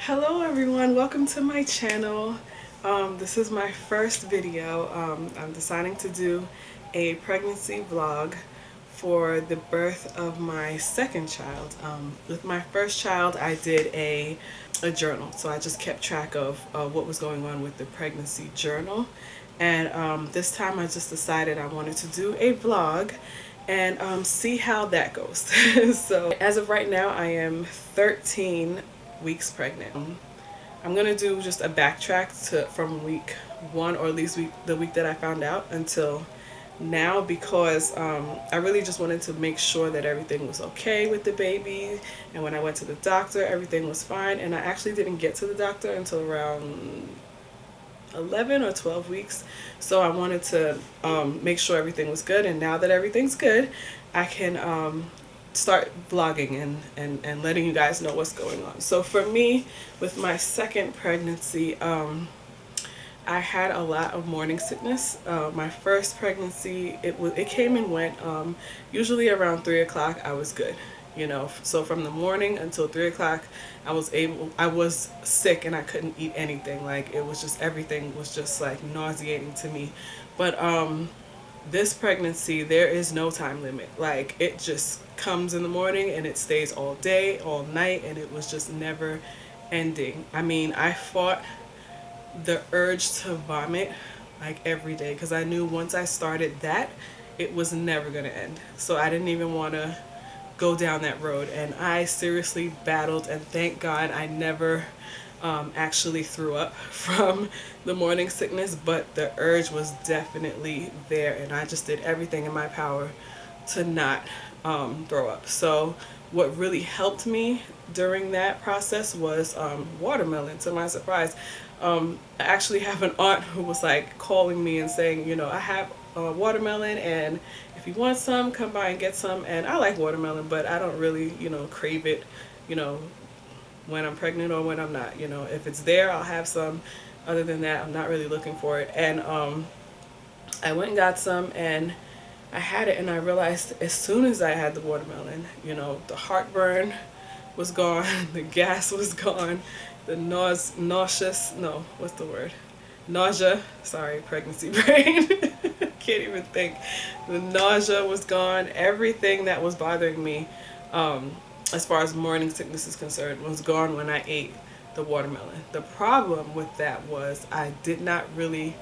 Hello everyone, welcome to my channel. This is my first video. I'm deciding to do a pregnancy vlog for the birth of my second child. With my first child I did a journal, so I just kept track of what was going on with the pregnancy journal. And this time I just decided I wanted to do a vlog and see how that goes. So as of right now I am 13 weeks pregnant. I'm gonna do just a backtrack to from week one, or at least the week that I found out, until now, because I really just wanted to make sure that everything was okay with the baby. And when I went to the doctor, everything was fine. And I actually didn't get to the doctor until around 11 or 12 weeks. So I wanted to make sure everything was good. And now that everything's good, I can start vlogging and letting you guys know what's going on. So for me, with my second pregnancy, I had a lot of morning sickness. My first pregnancy, it came and went. Usually around 3 o'clock I was good, you know. So from the morning until 3 o'clock I was sick and I couldn't eat anything. Like, it was just, everything was just like nauseating to me. But this pregnancy, there is no time limit. Like, it just comes in the morning and it stays all day, all night, and it was just never ending. I mean, I fought the urge to vomit like every day, because I knew once I started that, it was never going to end. So I didn't even want to go down that road, and I seriously battled, and thank God I never actually threw up from the morning sickness, but the urge was definitely there, and I just did everything in my power to not throw up. So what really helped me during that process was watermelon, to my surprise. I actually have an aunt who was like calling me and saying, you know, I have watermelon, and if you want some, come by and get some. And I like watermelon, but I don't really, you know, crave it, you know, when I'm pregnant or when I'm not. You know, if it's there, I'll have some. Other than that, I'm not really looking for it. And I went and got some, and I had it, and I realized as soon as I had the watermelon, you know, the heartburn was gone, the gas was gone, the nauseous, no, what's the word? Nausea, sorry, pregnancy brain. Can't even think. The nausea was gone. Everything that was bothering me, as far as morning sickness is concerned, was gone when I ate the watermelon. The problem with that was I did not really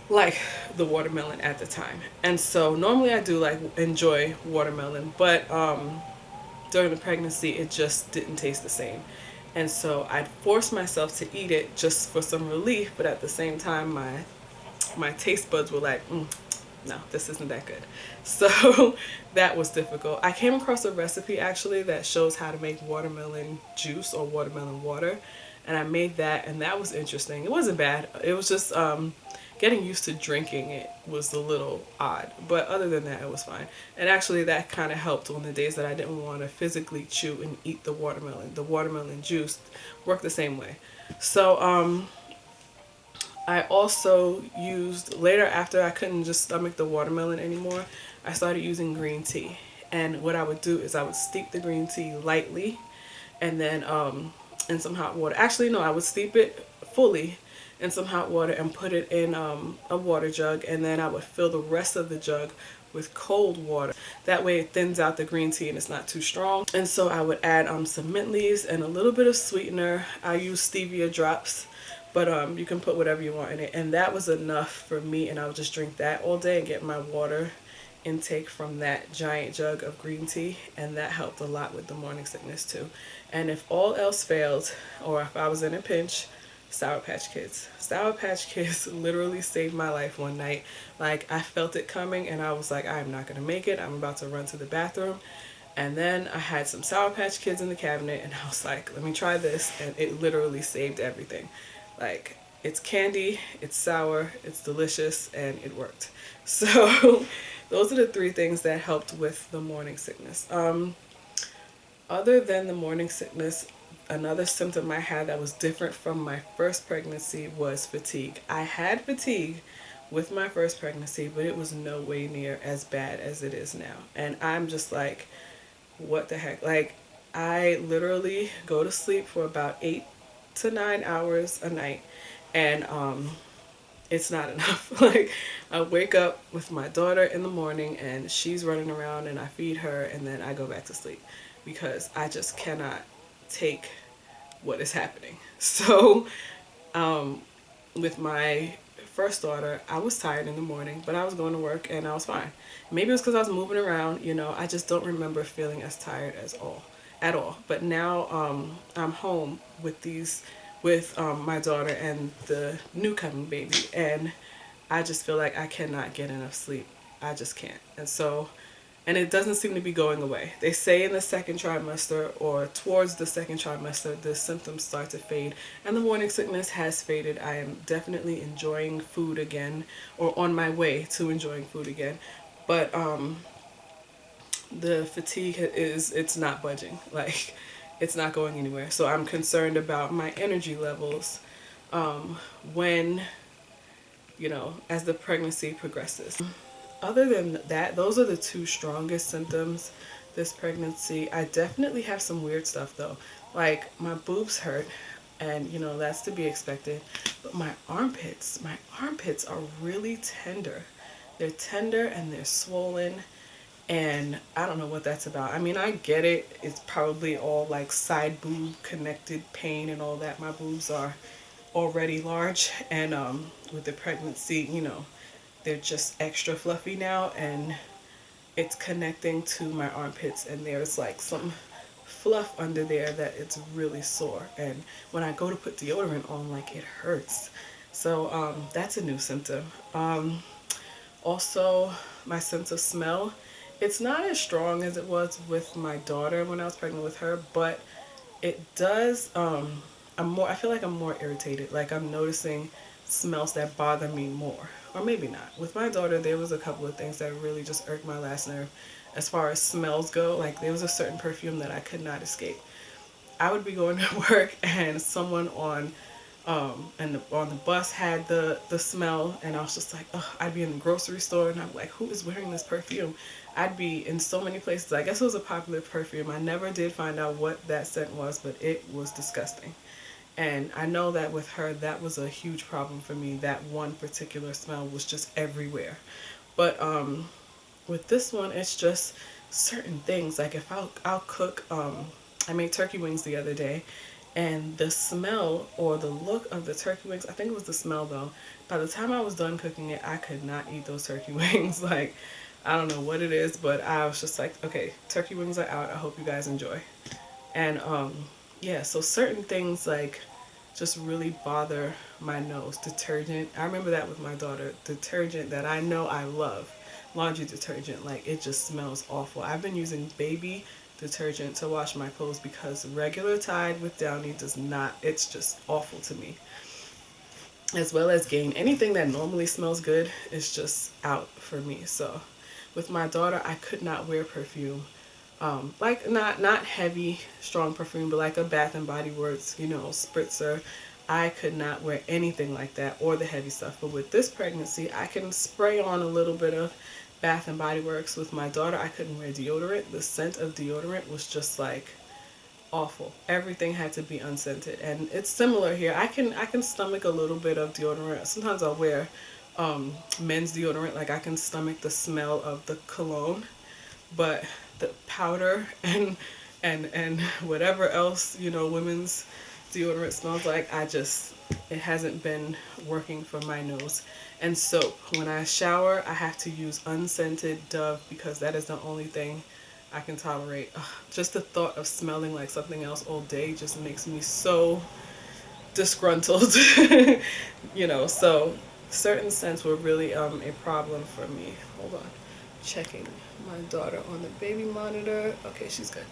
like the watermelon at the time. And so normally I do like enjoy watermelon, but during the pregnancy it just didn't taste the same. And so I'd force myself to eat it just for some relief, but at the same time my taste buds were like, no, this isn't that good. So that was difficult. I came across a recipe actually that shows how to make watermelon juice or watermelon water, and I made that, and that was interesting. It wasn't bad. It was just getting used to drinking it was a little odd, but other than that it was fine. And actually that kind of helped on the days that I didn't want to physically chew and eat the watermelon. The watermelon juice worked the same way. So I also used, later, after I couldn't just stomach the watermelon anymore, I started using green tea. And what I would do is I would steep the green tea lightly, and then in some hot water. Actually, no, I would steep it fully in some hot water and put it in a water jug, and then I would fill the rest of the jug with cold water. That way it thins out the green tea and it's not too strong. And so I would add some mint leaves and a little bit of sweetener. I use stevia drops, but you can put whatever you want in it. And that was enough for me, and I would just drink that all day and get my water intake from that giant jug of green tea, and that helped a lot with the morning sickness too. And if all else failed, or if I was in a pinch, Sour Patch Kids. Sour Patch Kids literally saved my life one night. Like, I felt it coming and I was like, I am not going to make it. I'm about to run to the bathroom. And then I had some Sour Patch Kids in the cabinet, and I was like, let me try this. And it literally saved everything. Like, it's candy, it's sour, it's delicious, and it worked. So those are the three things that helped with the morning sickness. Other than the morning sickness, another symptom I had that was different from my first pregnancy was fatigue. I had fatigue with my first pregnancy, but it was no way near as bad as it is now. And I'm just like, what the heck? Like, I literally go to sleep for about to 9 hours a night, and it's not enough. Like, I wake up with my daughter in the morning and she's running around and I feed her and then I go back to sleep because I just cannot take what is happening. So, with my first daughter, I was tired in the morning, but I was going to work and I was fine. Maybe it was because I was moving around, I just don't remember feeling as tired at all. But now I'm home with my daughter and the new coming baby, and I just feel like I cannot get enough sleep. I just can't. And it doesn't seem to be going away. They say in the second trimester or towards the second trimester, the symptoms start to fade and the morning sickness has faded. I am definitely enjoying food again, or on my way to enjoying food again. But the fatigue it's not budging. Like, it's not going anywhere. So I'm concerned about my energy levels when, as the pregnancy progresses. Other than that, those are the two strongest symptoms this pregnancy. I definitely have some weird stuff though. Like, my boobs hurt, and that's to be expected. But my armpits are really tender. They're tender and they're swollen, and I don't know what that's about. I mean, I get it. It's probably all like side boob connected pain and all that. My boobs are already large, and with the pregnancy, they're just extra fluffy now, and it's connecting to my armpits, and there's like some fluff under there that it's really sore, and when I go to put deodorant on, like, it hurts. So that's a new symptom. Also, my sense of smell, it's not as strong as it was with my daughter when I was pregnant with her, but it does. I feel like I'm more irritated. Like, I'm noticing smells that bother me more, or maybe not. With my daughter, there was a couple of things that really just irked my last nerve as far as smells go. Like, there was a certain perfume that I could not escape. I would be going to work and someone on the bus had the smell, and I was just like, ugh. I'd be in the grocery store and I'm like, who is wearing this perfume? I'd be in so many places. I guess it was a popular perfume. I never did find out what that scent was, but it was disgusting. And I know that with her, that was a huge problem for me. That one particular smell was just everywhere. But with this one, it's just certain things. Like, if I'll cook, I made turkey wings the other day, and the smell or the look of the turkey wings, I think it was the smell though, by the time I was done cooking it, I could not eat those turkey wings. Like, I don't know what it is, but I was just like, okay, turkey wings are out. I hope you guys enjoy. And yeah, so certain things like just really bother my nose. Detergent, I remember that with my daughter. Detergent that I know I love, laundry detergent, like, it just smells awful. I've been using baby detergent to wash my clothes because regular Tide with Downy does not, it's just awful to me. As well as Gain. Anything that normally smells good is just out for me. So with my daughter, I could not wear perfume. Like, not heavy, strong perfume, but like a Bath and Body Works, spritzer. I could not wear anything like that, or the heavy stuff. But with this pregnancy, I can spray on a little bit of Bath and Body Works. With my daughter, I couldn't wear deodorant. The scent of deodorant was just like awful. Everything had to be unscented, and it's similar here. I can stomach a little bit of deodorant. Sometimes I'll wear men's deodorant. Like, I can stomach the smell of the cologne, but the powder and whatever else women's deodorant smells like, it hasn't been working for my nose. And soap, when I shower, I have to use unscented Dove because that is the only thing I can tolerate. Ugh, just the thought of smelling like something else all day just makes me so disgruntled. So certain scents were really a problem for me. Hold on, checking my daughter on the baby monitor. Okay, she's good.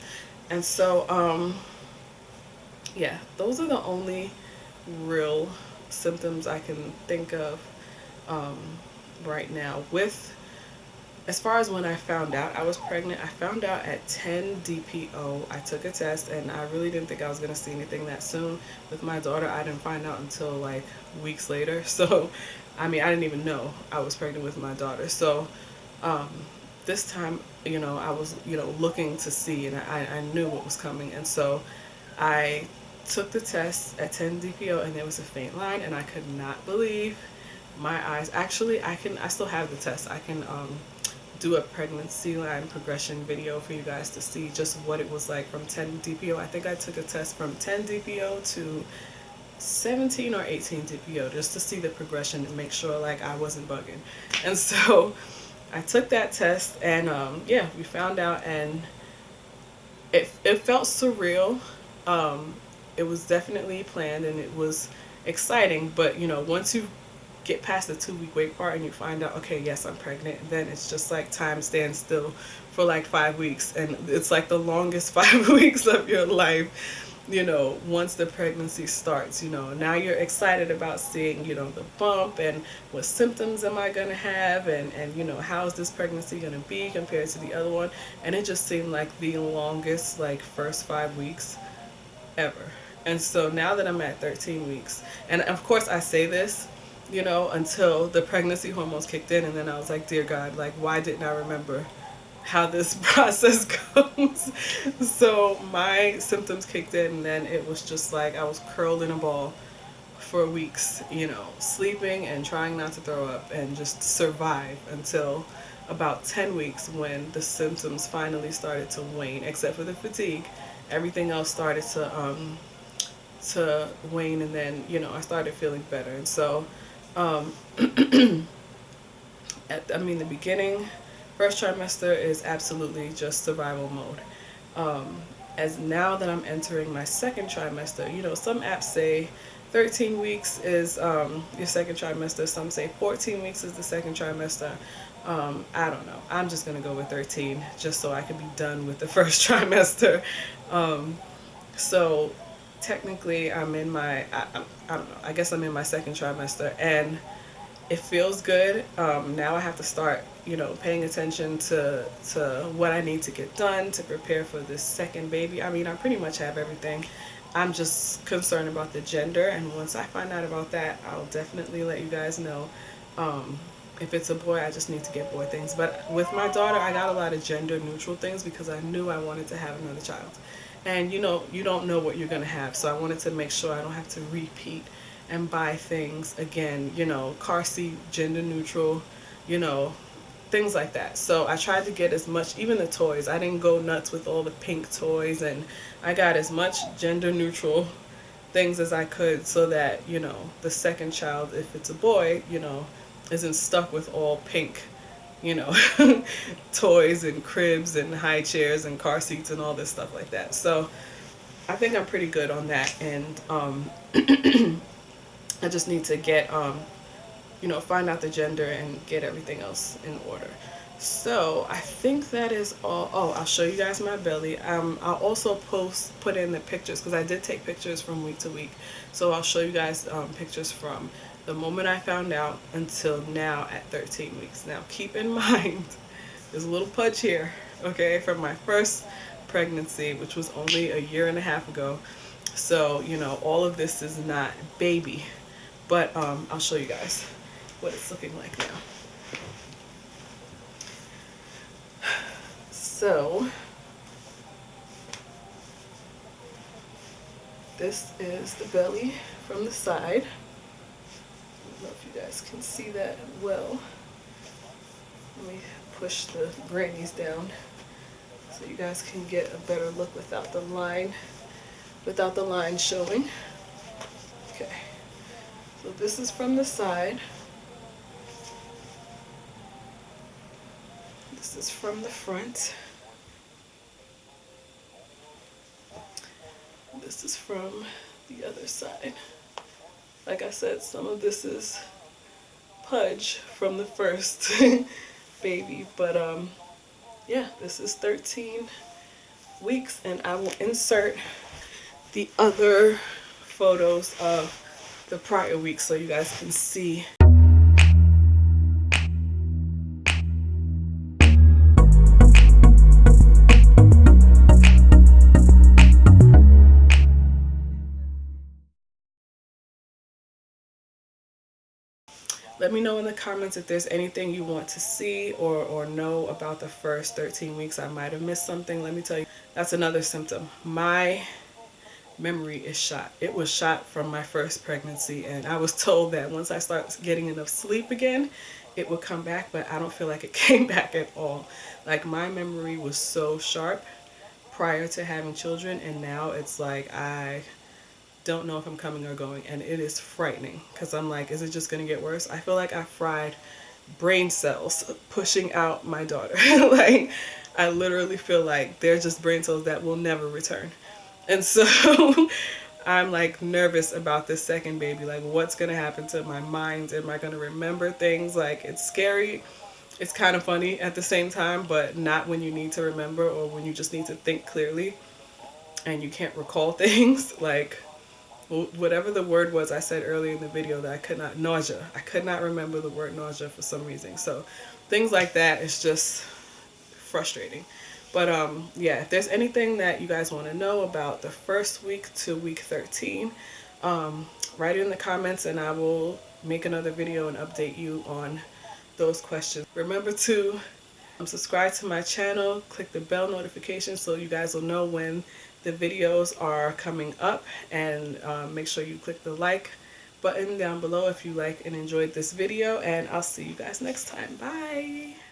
And so yeah, those are the only real symptoms I can think of right now. As far as when I found out I was pregnant, I found out at 10 DPO. I took a test, and I really didn't think I was going to see anything that soon. With my daughter, I didn't find out until like weeks later. So, I mean, I didn't even know I was pregnant with my daughter. So, this time, I was, looking to see, and I knew what was coming. And so I took the test at 10 DPO and there was a faint line, and I could not believe my eyes. Actually, I still have the test. I can do a pregnancy line progression video for you guys to see just what it was like from 10 DPO. I think I took a test from 10 DPO to 17 or 18 DPO just to see the progression and make sure like I wasn't bugging. And so I took that test, and yeah, we found out, and it felt surreal. It was definitely planned and it was exciting, but you know, once you get past the 2 week wait part and you find out, okay, yes, I'm pregnant, then it's just like time stands still for like 5 weeks, and it's like the longest 5 weeks of your life. You know, once the pregnancy starts, you know, now you're excited about seeing, you know, the bump and what symptoms am I going to have, and you know, how is this pregnancy going to be compared to the other one. And it just seemed like the longest like first 5 weeks ever. And so now that I'm at 13 weeks, and of course I say this, you know, until the pregnancy hormones kicked in, and then I was like, dear God, like, why didn't I remember how this process goes? So my symptoms kicked in, and then it was just like I was curled in a ball for weeks, you know, sleeping and trying not to throw up and just survive until about 10 weeks, when the symptoms finally started to wane, except for the fatigue. Everything else started to wane, and then, you know, I started feeling better. And so um, the beginning, first trimester is absolutely just survival mode. As now that I'm entering my second trimester, you know, some apps say 13 weeks is your second trimester. Some say 14 weeks is the second trimester. I don't know. I'm just going to go with 13 just so I can be done with the first trimester. So technically I'm in my, I don't know, I guess I'm in my second trimester, and it feels good. Now I have to start, you know, paying attention to what I need to get done to prepare for this second baby. I mean, I pretty much have everything. I'm just concerned about the gender, and once I find out about that, I'll definitely let you guys know. If it's a boy, I just need to get boy things. But with my daughter, I got a lot of gender neutral things because I knew I wanted to have another child. And you know, you don't know what you're going to have, so I wanted to make sure I don't have to repeat and buy things again, you know, car seat, gender neutral, you know, things like that. So I tried to get as much, even the toys. I didn't go nuts with all the pink toys, and I got as much gender neutral things as I could so that, you know, the second child, if it's a boy, you know, isn't stuck with all pink, you know, toys and cribs and high chairs and car seats and all this stuff like that. So I think I'm pretty good on that. And I just need to get, you know, find out the gender and get everything else in order. So I think that is all. Oh, I'll show you guys my belly. I'll also put in the pictures because I did take pictures from week to week. So I'll show you guys pictures from the moment I found out until now at 13 weeks. Now keep in mind, there's a little pudge here, okay, from my first pregnancy, which was only a year and a half ago. So, you know, all of this is not baby, but I'll show you guys what it's looking like now. So this is the belly from the side. I don't know if you guys can see that well. Let me push the grannies down so you guys can get a better look without the line showing. Okay, so this is from the side. This is from the front. This is from the other side. Like I said, some of this is pudge from the first baby, but yeah, this is 13 weeks, and I will insert the other photos of the prior weeks so you guys can see. Let me know in the comments if there's anything you want to see or know about the first 13 weeks. I might have missed something. Let me tell you, that's another symptom. My memory is shot. It was shot from my first pregnancy, and I was told that once I start getting enough sleep again, it would come back, but I don't feel like it came back at all. Like, my memory was so sharp prior to having children, and now it's like I don't know if I'm coming or going, and it is frightening because I'm like, is it just going to get worse? I feel like I fried brain cells pushing out my daughter. Like, I literally feel like they're just brain cells that will never return. And so I'm like nervous about this second baby. Like, what's going to happen to my mind? Am I going to remember things? Like, it's scary. It's kind of funny at the same time, but not when you need to remember or when you just need to think clearly and you can't recall things. Like, whatever the word was I said earlier in the video that I could not, nausea. I could not remember the word nausea for some reason. So things like that is just frustrating. But yeah, if there's anything that you guys want to know about the first week to week 13, write it in the comments and I will make another video and update you on those questions. Remember to subscribe to my channel, click the bell notification so you guys will know when the videos are coming up, and make sure you click the like button down below if you like and enjoyed this video, and I'll see you guys next time. Bye!